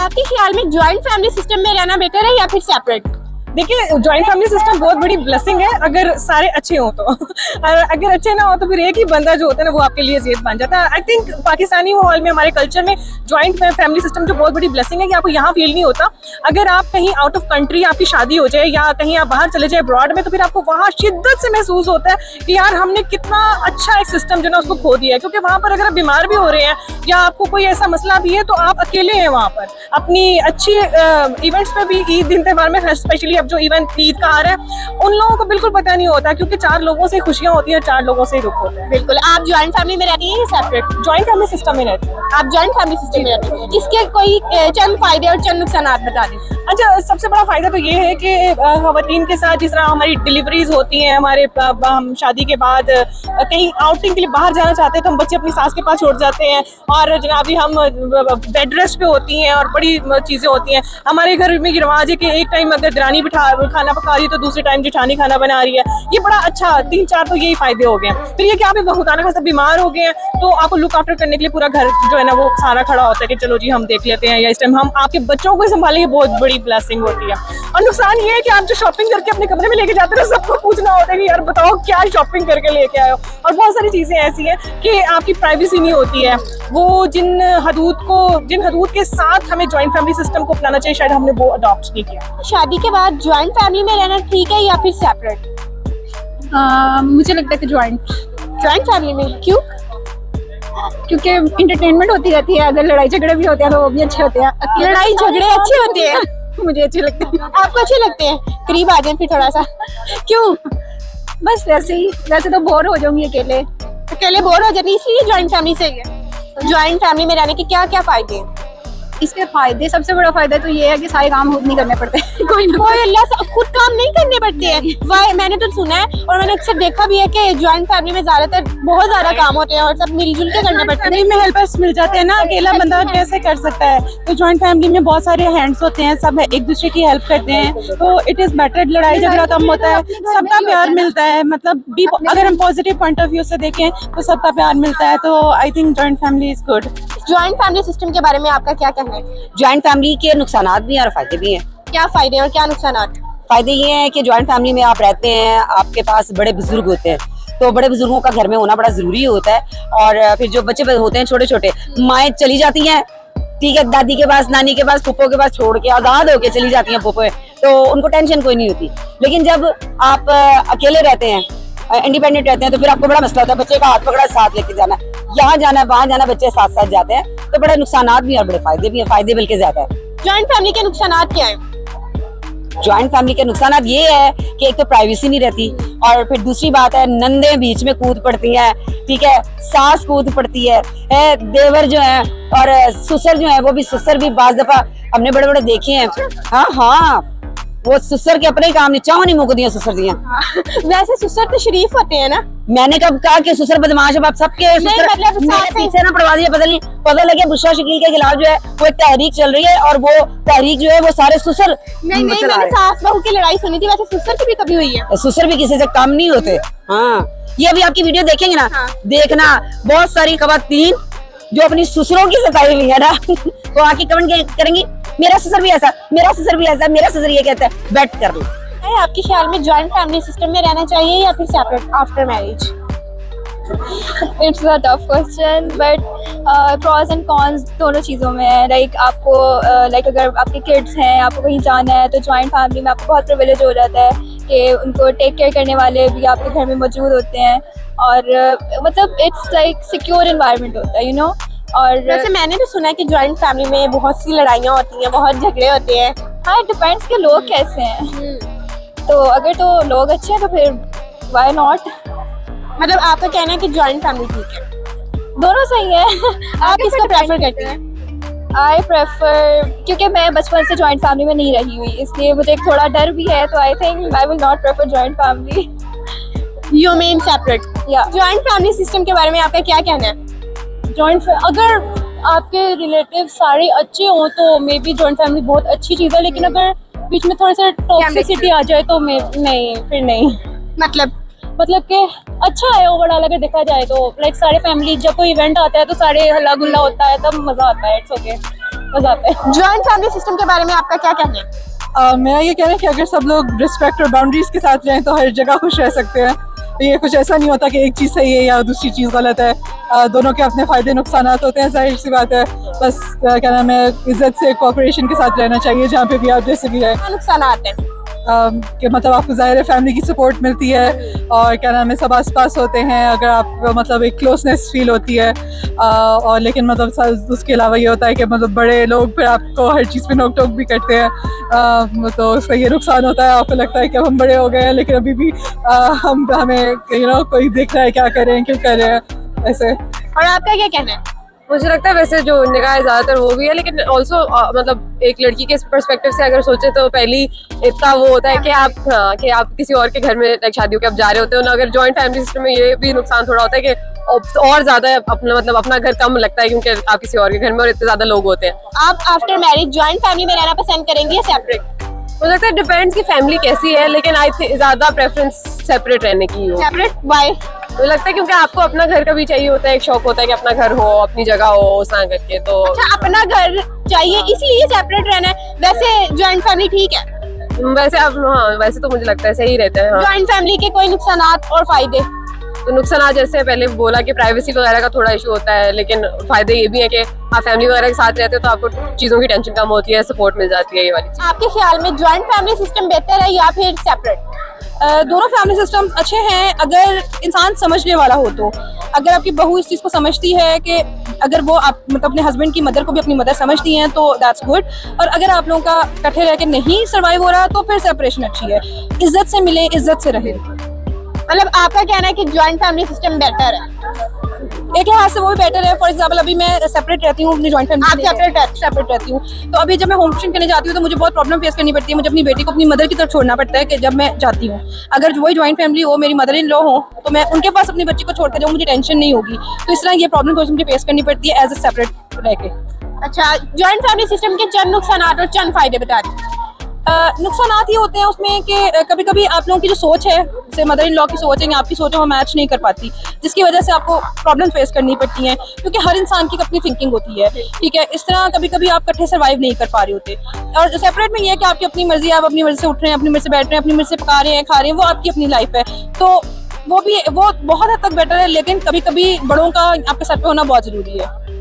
आपके ख्याल में ज्वाइंट फैमिली सिस्टम में रहना बेटर है या फिर सेपरेट? देखिए, जॉइंट फैमिली सिस्टम बहुत बड़ी ब्लेसिंग है अगर सारे अच्छे हो तो और अगर अच्छे ना हो तो फिर एक ही बंदा जो होता है ना वो आपके लिए ज़ेद बन जाता है। आई थिंक पाकिस्तानी माहौल में, हमारे कल्चर में जॉइंट फैमिली सिस्टम जो बहुत बड़ी ब्लेसिंग है कि आपको यहाँ फील नहीं होता। अगर आप कहीं आउट ऑफ कंट्री आपकी शादी हो जाए या कहीं आप बाहर चले जाए अब्रॉड में, तो फिर आपको वहाँ शिद्दत से महसूस होता है कि यार हमने कितना अच्छा एक सिस्टम जो ना उसको खो दिया है। क्योंकि वहाँ पर अगर आप बीमार भी हो रहे हैं या आपको कोई ऐसा मसला भी है तो आप अकेले हैं वहाँ पर। अपनी अच्छी इवेंट्स में भी, ईद दिन त्यौहार में स्पेशली, अब जो इवेंट ईद का आ रहा है, उन लोगों को बिल्कुल पता नहीं होता क्योंकि 4 लोगों से खुशियां होती हैं, 4 लोगों से दुख होता है। बिल्कुल। आप ज्वाइंट फैमिली में रहती हैं या सेपरेट? जॉइंट फैमिली सिस्टम में रहती है। आप ज्वाइंट फैमिली सिस्टम में रहती हैं, इसके कोई चंद फायदे और चंद नुकसान बता दें। अच्छा, सबसे बड़ा फायदा तो ये है कि खवातीन के साथ जिस तरह हमारी डिलीवरीज होती हैं, हमारे हम शादी के बाद कहीं आउटिंग के लिए बाहर जाना चाहते हैं तो हम बच्चे अपनी सास के पास छोड़ जाते हैं और जनाबी हम बेड रेस्ट पे होती हैं और बड़ी चीज़ें होती हैं। हमारे घर में ये रिवाज है कि एक टाइम अगर दरानी खाना पका रही है तो दूसरे टाइम जेठानी खाना बना रही है। ये बड़ा अच्छा 3-4 तो यही फायदे हो गए हैं। फिर ये कि आप खुदा खासा बीमार हो गए हैं तो आपको लुक आफ्टर करने के लिए पूरा घर जो है ना वो सारा खड़ा होता है कि चलो जी हम देख लेते हैं, या इस टाइम हम आपके बच्चों को संभालेंगे, बहुत बड़ी ब्लेसिंग होती है। और नुकसान ये है कि आप जो शॉपिंग करके अपने कमरे में लेके जाते हैं सबको पूछना होता है कि यार बताओ क्या शॉपिंग करके लेके आए हो। और बहुत सारी चीजें ऐसी हैं कि आपकी प्राइवेसी नहीं होती है। वो जिन हदूद के साथ हमें जॉइंट फैमिली सिस्टम को अपनाना चाहिए, शायद हमने वो अडॉप्ट नहीं किया। शादी के बाद जॉइंट फैमिली में रहना ठीक है या फिर सेपरेट? मुझे लगता है कि जॉइंट फैमिली में। क्यों? क्योंकि इंटरटेनमेंट होती रहती है। अगर लड़ाई झगड़े भी होते हैं तो वो भी अच्छे होते हैं। लड़ाई झगड़े अच्छे होते हैं? मुझे अच्छे लगते हैं। आपको अच्छे लगते हैं? करीब आ जाए फिर थोड़ा सा। क्यों? बस वैसे ही, वैसे तो बोर हो जाऊंगी अकेले बोर हो जाती, इसलिए जॉइंट फैमिली सही है। जॉइंट फैमिली में रहने के क्या क्या फायदे हैं? इसके फायदे, सबसे बड़ा फायदा तो ये है कि सारे काम खुद नहीं करने पड़ते। कोई अल्लाह से खुद काम नहीं करने पड़ते हैं। वाह, मैंने तो सुना है और मैंने अक्सर देखा भी है कि जॉइंट फैमिली में ज्यादातर बहुत ज्यादा काम होते हैं और सब मिलजुल के करने पड़ते हैं। फैमिली में हेल्पर्स मिल जाते हैं ना, अकेला बंदा कैसे कर सकता है। तो जॉइंट फैमिली में बहुत सारे हैंड्स होते हैं, सब एक दूसरे की हेल्प करते हैं, तो इट इज बेटर। लड़ाई झगड़ा कम होता है, सबका प्यार मिलता है। मतलब अगर हम पॉजिटिव पॉइंट ऑफ व्यू से देखें तो सबका प्यार मिलता है। तो I think joint family is good. Joint family system के बारे में आपका क्या कहना है? ज्वाइंट फैमिली के नुकसानात भी हैं और फायदे भी हैं। क्या फायदे और क्या नुकसान? फायदे ये हैं कि ज्वाइंट फैमिली में आप रहते हैं, आपके पास बड़े बुजुर्ग होते हैं, तो बड़े बुजुर्गों का घर में होना बड़ा जरूरी होता है। और फिर जो बच्चे होते हैं छोटे छोटे, माएँ चली जाती हैं, ठीक है, दादी के पास, नानी के पास, फूफो के पास छोड़ के आजाद होके चली जाती हैं फूफो, तो उनको टेंशन कोई नहीं होती। लेकिन जब आप अकेले रहते हैं, इंडिपेंडेंट रहते हैं, तो फिर आपको बड़ा मसला होता है, बच्चे का हाथ पकड़ा साथ लेके जाना, यहाँ जाना वहाँ जाना, बच्चे साथ साथ जाते हैं। तो बड़े नुकसानात भी और बड़े फायदे भी हैं, फायदे बल्कि ज्यादा है। जॉइंट फैमिली के नुकसान क्या है? ज्वाइंट फैमिली के नुकसान ये है कि एक तो प्राइवेसी नहीं रहती, और फिर दूसरी बात है नंदे बीच में कूद पड़ती हैं, ठीक है, सास कूद पड़ती है, देवर जो है और ससुर जो है, वो भी ससुर भी बाज दफा हमने बड़े बड़े देखे हैं। हाँ, वो ससुर के अपने ही काम नहीं, चाहो नहीं मुक दिया ससुर दिया। वैसे ससुर तो शरीफ होते हैं ना। मैंने कब कहा कि ससुर बदमाश है? आप सबके पीछे ना पड़वा दिए। पता लगे बुशरा शकील के खिलाफ जो है वो एक तहरीक चल रही है, और वो तहरीक जो है वो सारे ससुर नहीं, मैंने सास बहू की लड़ाई सुनी थी। वैसे ससुर की भी कभी हुई है? ससुर भी किसी से कम नहीं होते। हाँ, ये अभी आपकी वीडियो देखेंगे ना, देखना बहुत सारी खवातीन जो अपनी ससुरों की सताई हुई है ना, वो आके कमेंट करेंगी मेरा ससुर भी ऐसा, मेरा ससुर भी ऐसा, मेरा ससुर ये कहता है। बैठ कर लो। आपके ख्याल में जॉइंट फैमिली सिस्टम में रहना चाहिए या फिर separate after marriage? It's a tough question, but pros and cons दोनों चीज़ों में है। लाइक आपको अगर आपके किड्स हैं, आपको कहीं जाना है, तो जॉइंट फैमिली में आपको बहुत प्रिविलेज हो जाता है कि उनको टेक केयर करने वाले भी आपके घर में मौजूद होते हैं, और मतलब इट्स लाइक सिक्योर एनवायरनमेंट होता है, यू नो। और वैसे मैंने भी सुना है कि जॉइंट फैमिली में बहुत सी लड़ाइयाँ होती हैं, बहुत झगड़े होते हैं। हाँ, इट डिपेंड्स के लोग कैसे हैं। तो अगर तो लोग अच्छे हैं तो फिर व्हाई नॉट। मतलब आपका कहना है कि जॉइंट फैमिली ठीक है? दोनों सही है। आप किसको प्रेफर करते हैं? आई प्रेफर, क्योंकि मैं बचपन से जॉइंट फैमिली में नहीं रही हुई, इसलिए मुझे थोड़ा डर भी है। तो I think I will not prefer joint family. You mean separate? या जॉइंट फैमिली सिस्टम के बारे में आपका क्या कहना है? जॉइंट, अगर आपके रिलेटिव सारे अच्छे हों तो मे बी जॉइंट फैमिली बहुत अच्छी चीज़ है, लेकिन अगर बीच में थोड़ा सा टॉक्सिसिटी आ जाए तो नहीं, फिर नहीं। मतलब कि अच्छा है ओवरऑल अगर देखा जाए तो। लाइक सारे फैमिली जब कोई इवेंट आता है तो सारे हल्ला गुल्ला होता है, तब मजा आता है। It's okay. मजा आता है। ज्वाइंट फैमिली सिस्टम के बारे में आपका क्या कहना है? मेरा ये कहना है कि अगर सब लोग रिस्पेक्ट और बाउंड्रीज के साथ रहें तो हर जगह खुश रह सकते हैं। ये कुछ ऐसा नहीं होता कि एक चीज़ सही है या दूसरी चीज़ गलत है। दोनों के अपने फ़ायदे नुकसान होते हैं, जाहिर सी बात है। बस क्या नाम है, इज्जत से कोऑपरेशन के साथ रहना चाहिए जहाँ पे भी आप जैसे भी रहे। क्या नुकसान आते हैं? कि मतलब आपको ज़ाहिर है फैमिली की सपोर्ट मिलती है और क्या नाम है सब आस पास होते हैं, अगर आप मतलब एक क्लोजनेस फील होती है। और लेकिन मतलब उसके अलावा ये होता है कि मतलब बड़े लोग फिर आपको हर चीज़ पे नोक टोक भी करते हैं, तो उसका ये नुकसान होता है। आपको लगता है कि अब हम बड़े हो गए हैं लेकिन अभी भी हमें कोई देख रहा है क्या कर रहे हैं, क्यों कर रहे हैं ऐसे। और आपका क्या कहना है? मुझे लगता है वैसे जो निकाह है ज़्यादातर वो भी है, लेकिन ऑल्सो मतलब एक लड़की के पर्सपेक्टिव से अगर सोचे तो पहली इतना वो होता है कि आप किसी और के घर में शादियों के आप जा रहे होते हो ना। अगर जॉइंट फैमिली सिस्टम में ये भी नुकसान थोड़ा होता है कि और ज्यादा अपना मतलब अपना घर कम लगता है क्योंकि आप किसी और के घर में और इतने ज्यादा लोग होते हैं। आप आफ्टर मैरिज ज्वाइंट फैमिली में रहना पसंद करेंगे या सेपरेट? मुझे लगता है डिपेंड्स की फैमिली कैसी है, लेकिन आई थिंक ज्यादा प्रेफरेंस सेपरेट रहने की हो। Separate why? मुझे लगता है क्योंकि आपको अपना घर का भी चाहिए होता है, एक शौक होता है कि अपना घर हो, अपनी जगह हो उस तरह करके। तो अच्छा, अपना घर चाहिए इसलिए सेपरेट रहना है। वैसे ज्वाइंट फैमिली ठीक है? वैसे अब हाँ, वैसे तो मुझे लगता है सही रहता है। हाँ। ज्वाइंट फैमिली के कोई नुकसान और फायदे? तो नुकसान जैसे पहले बोला कि प्राइवेसी वगैरह का थोड़ा इशू होता है, लेकिन फायदे ये भी है कि आप फैमिली वगैरह के साथ रहते हो तो आपको चीज़ों की टेंशन कम होती है, सपोर्ट मिल जाती है ये वाली चीज़। आपके ख्याल में ज्वाइंट फैमिली सिस्टम बेहतर है या फिर सेपरेट? दोनों फैमिली सिस्टम अच्छे हैं अगर इंसान समझने वाला हो तो। अगर आपकी बहू इस चीज़ को समझती है कि अगर वो आप मतलब अपने हस्बैंड की मदर को भी अपनी मदर समझती हैं तो दैट्स गुड। और अगर आप लोगों का इकट्ठे रह के नहीं सर्वाइव हो रहा तो फिर सेपरेशन अच्छी है। इज्जत से मिले, इज्जत से रहे। मतलब आपका कहना है कि ज्वाइंट फैमिली सिस्टम बेहतर है? एक लिहाज से वो भी बेटर है। फॉर एग्जाम्पल अभी मैं सेपरेट रहती हूँ अपनी जॉइंट आप फैमिली सेपरेट रहती हूँ, तो अभी जब मैं होम ट्यूशन करने जाती हूँ तो मुझे बहुत प्रॉब्लम फेस करनी पड़ती है। मुझे अपनी बेटी को अपनी मदर की तरफ छोड़ना पड़ता है कि जब मैं जाती हूँ। अगर वही जॉइंट फैमिली हो, मेरी मदर इन लॉ हो, तो मैं उनके पास अपनी बच्ची को छोड़ कर जाऊँ, मुझे टेंशन नहीं होगी। तो इस तरह ये प्रॉब्लम मुझे फेस करनी पड़ती है एज ए सेपरेट रह के। अच्छा, ज्वाइंट फैमिली सिस्टम के चंद नुकसान और चंद फायदे बता दें। नुकसान ये होते हैं उसमें कि कभी कभी आप लोगों की जो सोच है, जैसे मदर इन लॉ की सोच है या आपकी सोच है, वो मैच नहीं कर पाती, जिसकी वजह से आपको प्रॉब्लम फेस करनी पड़ती हैं क्योंकि हर इंसान की अपनी थिंकिंग होती है। ठीक है, इस तरह कभी कभी आप इकट्ठे सर्वाइव नहीं कर पा रहे होते। और सेपरेट में ये है कि आपकी अपनी मर्जी, आप अपनी मर्जी से उठ रहे हैं, अपनी मर्जी से बैठ रहे हैं, अपनी मर्जी से पका रहे हैं, खा रहे हैं, वो आपकी अपनी लाइफ है। तो वो बहुत हद तक बेटर है, लेकिन कभी कभी बड़ों का आपके सर पे होना बहुत जरूरी है।